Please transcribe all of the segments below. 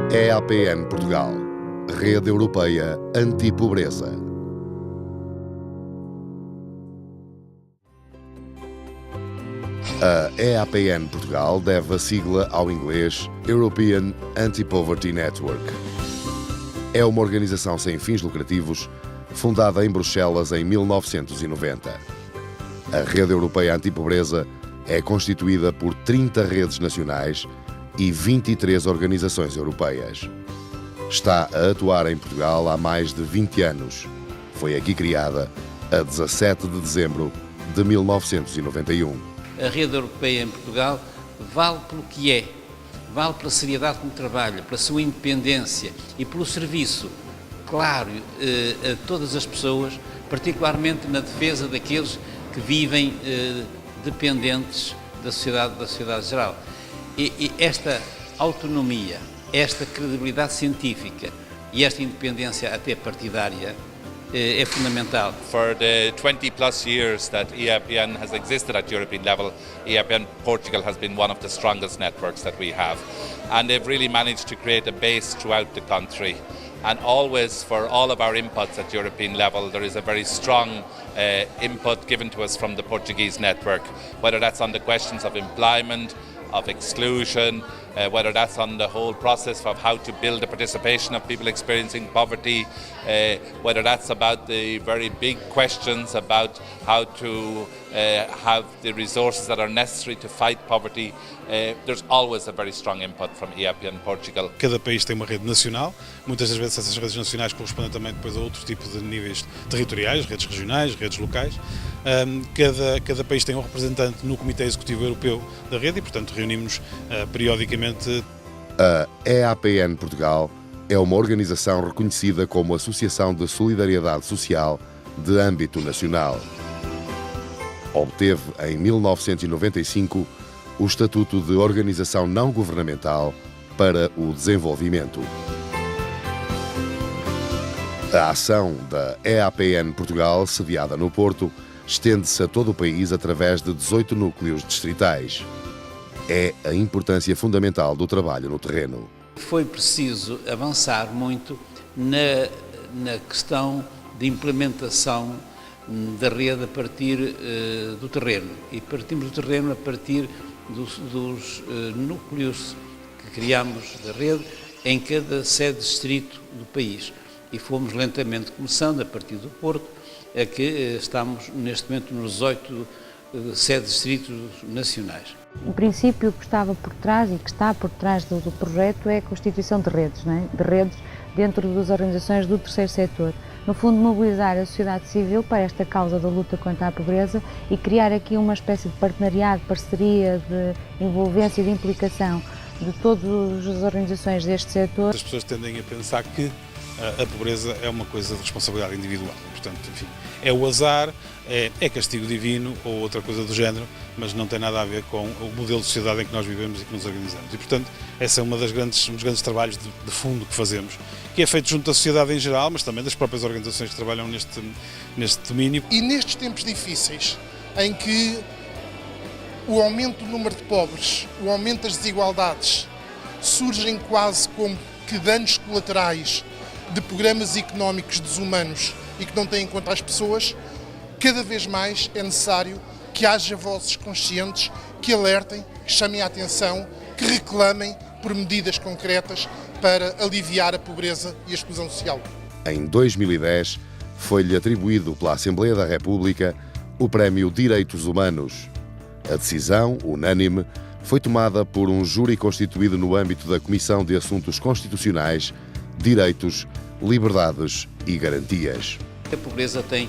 EAPN Portugal, Rede Europeia Anti-Pobreza. A EAPN Portugal deve a sigla ao inglês European Anti-Poverty Network. É uma organização sem fins lucrativos, fundada em Bruxelas em 1990. A Rede Europeia Anti-Pobreza é constituída por 30 redes nacionais e 23 organizações europeias. Está a atuar em Portugal há mais de 20 anos. Foi aqui criada a 17 de dezembro de 1991. A Rede Europeia em Portugal vale pelo que é, vale pela seriedade como trabalha, pela sua independência e pelo serviço, claro, a todas as pessoas, particularmente na defesa daqueles que vivem dependentes da sociedade geral. E esta autonomia, esta credibilidade científica e esta independência até partidária é fundamental. For the 20 plus years that EAPN has existed at European level, EAPN Portugal has been one of the strongest networks that we have. And they've really managed to create a base throughout the country. And always, for all of our inputs at European level, there is a very strong input given to us from the Portuguese network, whether that's on the questions of employment, of exclusion, whether that's on the whole process of how to build the participation of people experiencing poverty, whether that's about the very big questions about how to have the resources that are necessary to fight poverty. There's always a very strong input from EAPN Portugal. Cada país tem uma rede nacional, muitas das vezes essas redes nacionais correspondem também depois a outro tipo de níveis territoriais, redes regionais, redes locais. Cada país tem um representante no Comitê Executivo Europeu da rede e, portanto, reunimos periodicamente. A EAPN Portugal é uma organização reconhecida como Associação de Solidariedade Social de âmbito nacional. Obteve, em 1995, o Estatuto de Organização Não Governamental para o Desenvolvimento. A ação da EAPN Portugal, sediada no Porto, estende-se a todo o país através de 18 núcleos distritais. É a importância fundamental do trabalho no terreno. Foi preciso avançar muito na questão de implementação da rede a partir do terreno. E partimos do terreno a partir dos núcleos que criámos da rede em cada sede distrito do país. E fomos lentamente começando a partir do Porto, a que estamos neste momento nos 18 sedes distritos nacionais. O princípio que estava por trás e que está por trás do projeto é a constituição de redes, não é? De redes dentro das organizações do terceiro setor. No fundo, mobilizar a sociedade civil para esta causa da luta contra a pobreza e criar aqui uma espécie de partenariado, parceria, de envolvência e de implicação de todas as organizações deste setor. As pessoas tendem a pensar que a pobreza é uma coisa de responsabilidade individual. Portanto, enfim, é o azar, é castigo divino ou outra coisa do género, mas não tem nada a ver com o modelo de sociedade em que nós vivemos e que nos organizamos. E, portanto, esse é um dos grandes trabalhos de fundo que fazemos, que é feito junto da sociedade em geral, mas também das próprias organizações que trabalham neste domínio. E nestes tempos difíceis, em que o aumento do número de pobres, o aumento das desigualdades, surgem quase como que danos colaterais de programas económicos desumanos e que não têm em conta as pessoas, cada vez mais é necessário que haja vozes conscientes que alertem, que chamem a atenção, que reclamem por medidas concretas para aliviar a pobreza e a exclusão social. Em 2010, foi-lhe atribuído pela Assembleia da República o Prémio Direitos Humanos. A decisão, unânime, foi tomada por um júri constituído no âmbito da Comissão de Assuntos Constitucionais, Direitos, Liberdades e Garantias. A pobreza tem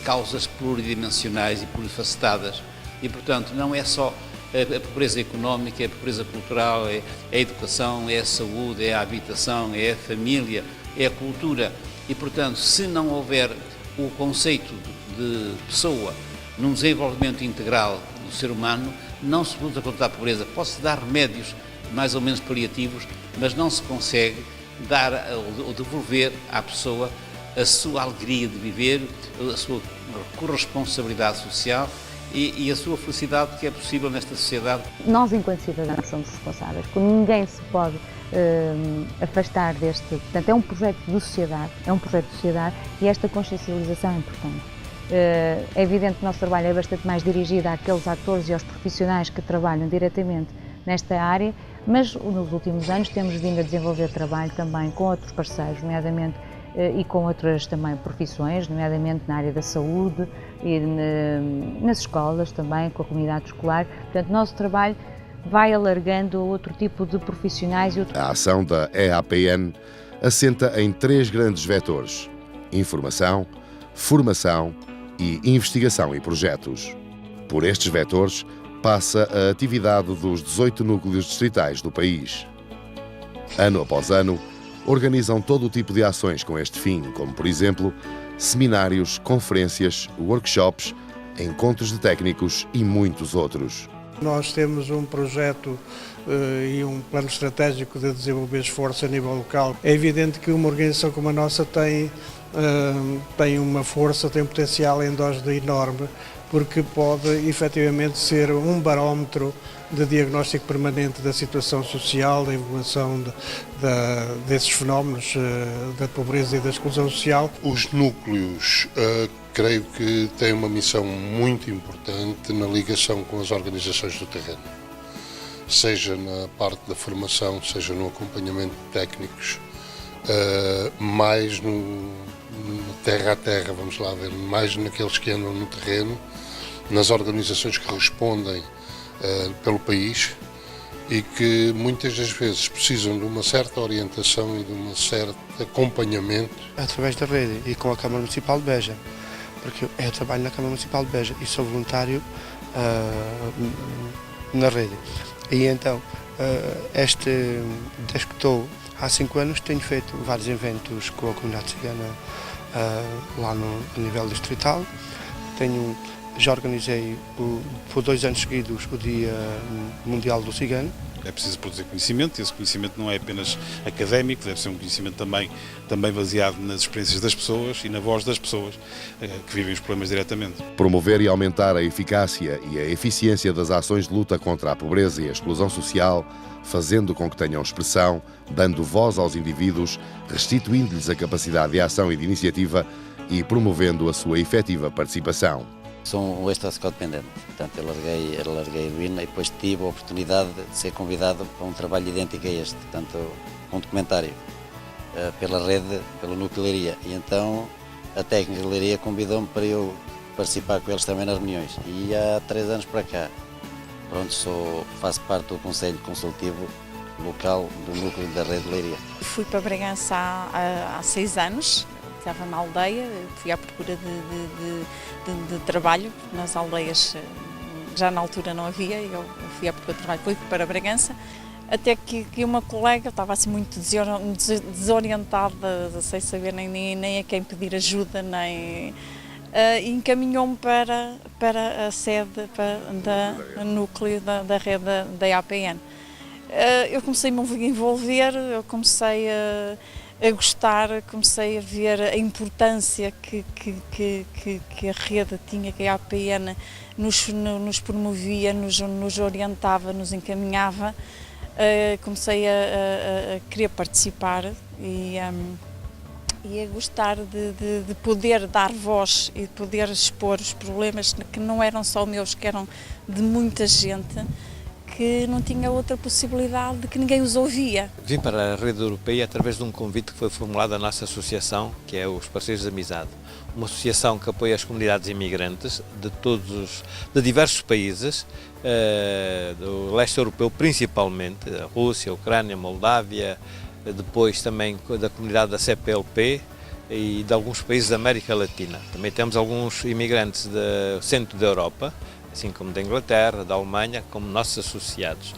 causas pluridimensionais e plurifacetadas e, portanto, não é só a pobreza económica, é a pobreza cultural, é a educação, é a saúde, é a habitação, é a família, é a cultura. E, portanto, se não houver o conceito de pessoa num desenvolvimento integral do ser humano, não se luta contra a pobreza. Pode-se dar remédios mais ou menos paliativos, mas não se consegue dar ou devolver à pessoa a sua alegria de viver, a sua corresponsabilidade social e a sua felicidade que é possível nesta sociedade. Nós, enquanto cidadãos, somos responsáveis, porque ninguém se pode afastar deste... Portanto, é um projeto de sociedade, e esta consciencialização é importante. É evidente que o nosso trabalho é bastante mais dirigido àqueles atores e aos profissionais que trabalham diretamente nesta área, mas nos últimos anos temos vindo a desenvolver trabalho também com outros parceiros, nomeadamente e com outras também profissões, nomeadamente na área da saúde e nas escolas também, com a comunidade escolar. Portanto, o nosso trabalho vai alargando a outro tipo de profissionais. A ação da EAPN assenta em 3 grandes vetores: informação, formação e investigação e projetos. Por estes vetores passa a atividade dos 18 núcleos distritais do país. Ano após ano, organizam todo o tipo de ações com este fim, como, por exemplo, seminários, conferências, workshops, encontros de técnicos e muitos outros. Nós temos um projeto e um plano estratégico de desenvolver esforço a nível local. É evidente que uma organização como a nossa tem uma força, tem um potencial endógeno enorme, porque pode efetivamente ser um barómetro de diagnóstico permanente da situação social, da evolução desses fenómenos da pobreza e da exclusão social. Os núcleos, creio que têm uma missão muito importante na ligação com as organizações do terreno, seja na parte da formação, seja no acompanhamento de técnicos, mais no terra a terra, vamos lá ver, mais naqueles que andam no terreno, nas organizações que respondem pelo país e que muitas das vezes precisam de uma certa orientação e de um certo acompanhamento. Através da rede e com a Câmara Municipal de Beja, porque eu trabalho na Câmara Municipal de Beja e sou voluntário na rede. E então, desde que estou há 5 anos, tenho feito vários eventos com a comunidade cigana lá no nível distrital. Já organizei por 2 anos seguidos o Dia Mundial do Cigano. É preciso produzir conhecimento, e esse conhecimento não é apenas académico, deve ser um conhecimento também baseado nas experiências das pessoas e na voz das pessoas que vivem os problemas diretamente. Promover e aumentar a eficácia e a eficiência das ações de luta contra a pobreza e a exclusão social, fazendo com que tenham expressão, dando voz aos indivíduos, restituindo-lhes a capacidade de ação e de iniciativa e promovendo a sua efetiva participação. Sou um ex-toxicodependente, portanto eu larguei a heroína e depois tive a oportunidade de ser convidado para um trabalho idêntico a este, portanto um documentário pela rede, pelo Núcleo de Leiria, e então a técnica de Leiria convidou-me para eu participar com eles também nas reuniões, e há 3 anos para cá, faço parte do Conselho Consultivo Local do Núcleo da Rede de Leiria. Fui para Bragança há 6 anos. Estava na aldeia, fui à procura de trabalho nas aldeias, já na altura não havia, eu fui à procura de trabalho, fui para Bragança, até que uma colega, estava assim muito desorientada, sem saber nem a quem pedir ajuda, encaminhou-me para a sede do núcleo da rede da APN. Eu comecei a me envolver, eu comecei a gostar, comecei a ver a importância que a rede tinha, que a APN nos promovia, nos orientava, nos encaminhava. Comecei a querer participar e a gostar de poder dar voz e de poder expor os problemas que não eram só meus, que eram de muita gente, que não tinha outra possibilidade, de que ninguém os ouvia. Vim para a rede europeia através de um convite que foi formulado à nossa associação, que é os Parceiros de Amizade, uma associação que apoia as comunidades imigrantes de diversos países, do leste europeu principalmente, a Rússia, a Ucrânia, a Moldávia, depois também da comunidade da CPLP e de alguns países da América Latina. Também temos alguns imigrantes do centro da Europa, assim como da Inglaterra, da Alemanha, como nossos associados.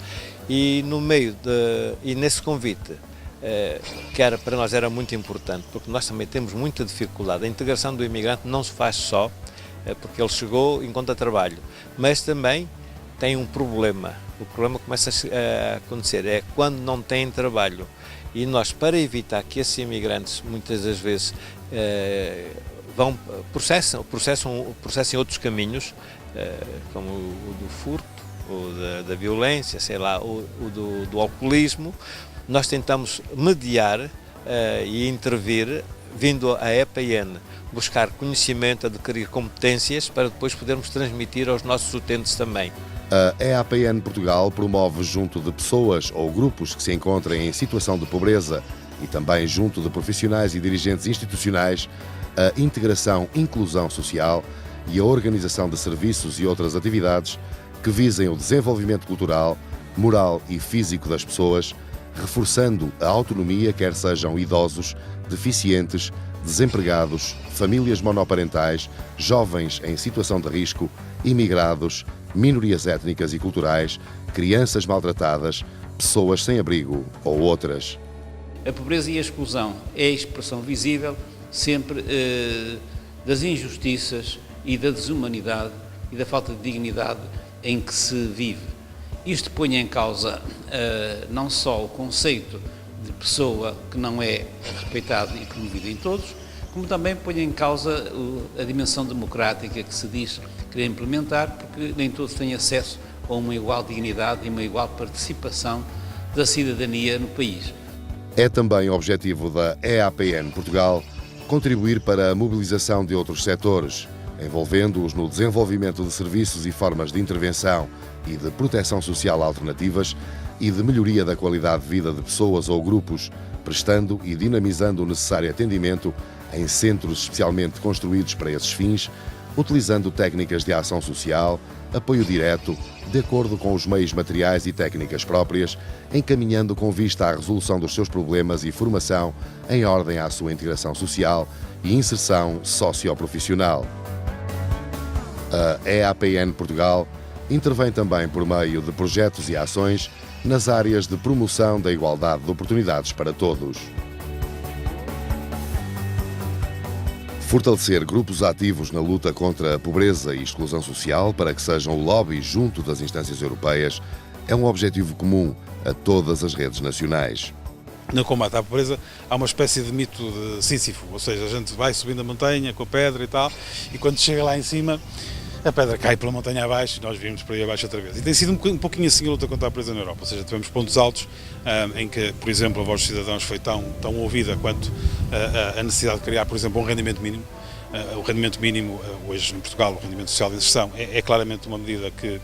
E nesse convite, que para nós era muito importante, porque nós também temos muita dificuldade. A integração do imigrante não se faz só porque ele chegou e encontra trabalho, mas também tem um problema. O problema começa a acontecer, é quando não têm trabalho. E nós, para evitar que esses imigrantes, muitas das vezes, processem outros caminhos, como o do furto, ou da violência, sei lá, ou do alcoolismo, nós tentamos mediar e intervir, vindo a EAPN buscar conhecimento, adquirir competências para depois podermos transmitir aos nossos utentes também. A EAPN Portugal promove junto de pessoas ou grupos que se encontrem em situação de pobreza e também junto de profissionais e dirigentes institucionais a integração, inclusão social e a organização de serviços e outras atividades que visem o desenvolvimento cultural, moral e físico das pessoas, reforçando a autonomia, quer sejam idosos, deficientes, desempregados, famílias monoparentais, jovens em situação de risco, imigrados, minorias étnicas e culturais, crianças maltratadas, pessoas sem abrigo ou outras. A pobreza e a exclusão é a expressão visível sempre das injustiças e da desumanidade e da falta de dignidade em que se vive. Isto põe em causa não só o conceito de pessoa que não é respeitado e promovido em todos, como também põe em causa a dimensão democrática que se diz querer implementar, porque nem todos têm acesso a uma igual dignidade e uma igual participação da cidadania no país. É também objetivo da EAPN Portugal contribuir para a mobilização de outros setores, envolvendo-os no desenvolvimento de serviços e formas de intervenção e de proteção social alternativas e de melhoria da qualidade de vida de pessoas ou grupos, prestando e dinamizando o necessário atendimento em centros especialmente construídos para esses fins, utilizando técnicas de ação social, apoio direto, de acordo com os meios materiais e técnicas próprias, encaminhando com vista à resolução dos seus problemas e formação em ordem à sua integração social e inserção socioprofissional. A EAPN Portugal intervém também por meio de projetos e ações nas áreas de promoção da igualdade de oportunidades para todos. Fortalecer grupos ativos na luta contra a pobreza e exclusão social para que sejam o lobby junto das instâncias europeias é um objetivo comum a todas as redes nacionais. No combate à pobreza há uma espécie de mito de Sísifo, ou seja, a gente vai subindo a montanha com a pedra e tal, e quando chega lá em cima a pedra cai pela montanha abaixo e nós vimos por aí abaixo outra vez. E tem sido um pouquinho assim a luta contra a pobreza na Europa, ou seja, tivemos pontos altos em que, por exemplo, a voz dos cidadãos foi tão ouvida quanto a necessidade de criar, por exemplo, um rendimento mínimo. O rendimento mínimo, hoje em Portugal, o rendimento social de inserção, é claramente uma medida que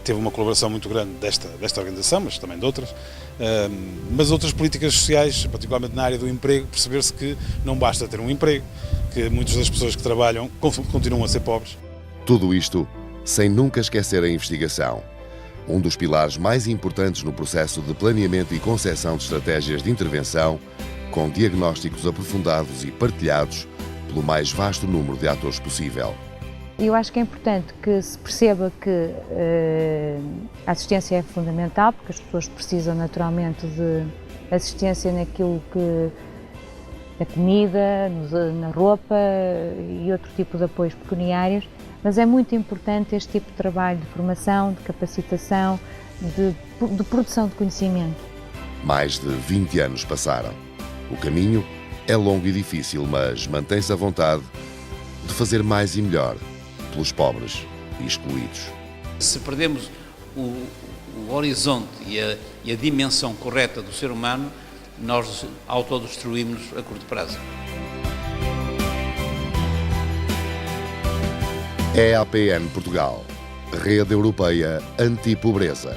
teve uma colaboração muito grande desta organização, mas também de outras. Mas outras políticas sociais, particularmente na área do emprego, perceber-se que não basta ter um emprego, que muitas das pessoas que trabalham continuam a ser pobres. Tudo isto sem nunca esquecer a investigação, um dos pilares mais importantes no processo de planeamento e concepção de estratégias de intervenção, com diagnósticos aprofundados e partilhados pelo mais vasto número de atores possível. Eu acho que é importante que se perceba que a assistência é fundamental, porque as pessoas precisam naturalmente de assistência naquilo que na comida, na roupa e outro tipo de apoios pecuniários, mas é muito importante este tipo de trabalho de formação, de capacitação, de produção de conhecimento. Mais de 20 anos passaram. O caminho é longo e difícil, mas mantém-se a vontade de fazer mais e melhor pelos pobres e excluídos. Se perdemos o horizonte e a dimensão correta do ser humano, nós autodestruímos a curto prazo. EAPN Portugal, Rede Europeia Anti-Pobreza.